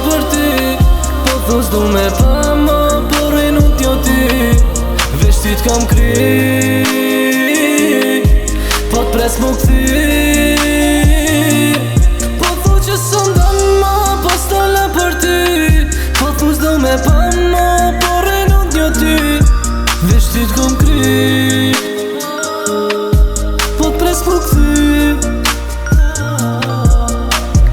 për ty. Po thu s'du me pa ma, por e nuk t'jo ty. Vesh ty t'kam kry, po t'pres mu këthy. Po thu që s'ndon ma, po s'tolla për ty. Po thu s'du me pa ma, por e nuk t'jo ty. Vesh ty t'kam kry, po t'pres mu këthy.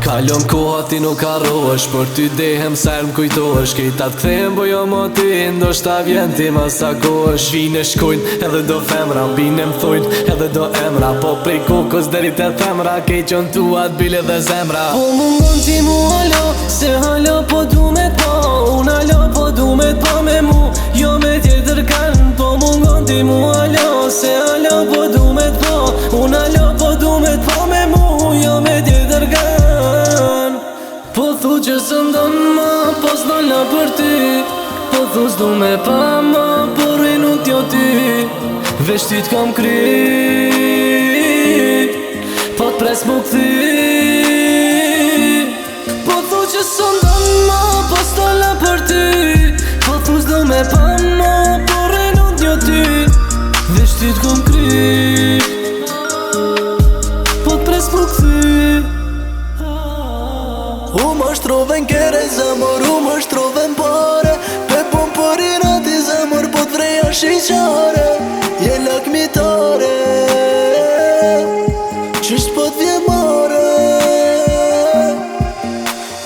Kalon koha ti nuk arrohesh, për ty dehem sa m'kujtohesh. Kejta t'kthehem bo jo mo ty, ndoshta vjen ti ma sakohesh. Vine shkojnë edhe do femra, bine m'thojnë edhe do emra. Po prej kokos deri te femra, kej qon tua t'bile dhe zemra. Po mungon ti mu halo, se halo po du me t'pa. Un halo po du me t'pa me mu, jo me tjetër kan. Po mungon ti mu halo, se halo po du me t'pa. Un halo po du me t'pa me mu, jo me tjetër kan. Po thu që s'ndon ma, po s'dolla për ty. Po thu s'du me pa ma, por e nuk t'jo ty. Vesh ty t'kam kry, po t'pres mu këthy. Po thu që s'ndon ma, po s'dolla për ty. Po thu s'du me pa ma, por e nuk t'jo ty. Vesh ty t'kam kry, po t'pres mu këthy. U më shtrove n'kere zemër, u më shtrove n'pare. Pe pom për i rati zemër, po t'vreja shiqare. Je lakmitare, qysht po t'vje mare.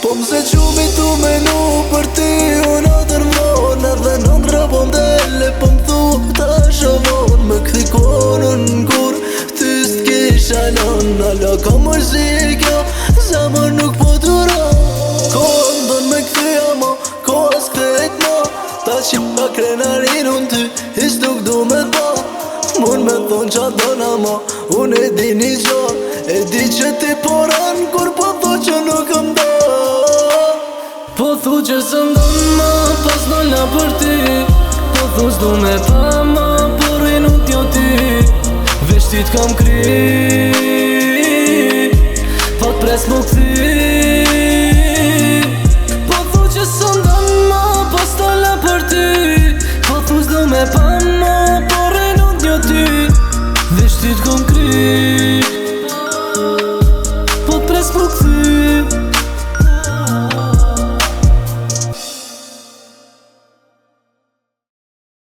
Po mse qumi tu menu për ti, unë atër mon. Edhe në ngrabon dele, po m'thu ta shavon. Me këthi konën kur ty s'kisha non. Alla ka mërzikja, zemër nuk po t'ura. Kohën dën me këthi ama, kohës këthejt ma. Ta që pa krenarin unë ty, hiq nuk du me t'ba. Mun me thonë qa dën ama, unë e di një gjo. E di që ti poran, kur po tho që nuk m'da. Po thu që s'ndon ma, po s'dolla për ty. Po thu s'du me pa ma, por e nuk t'jo ty. Vesh ty t'kam kry, po t'pres mu këthy.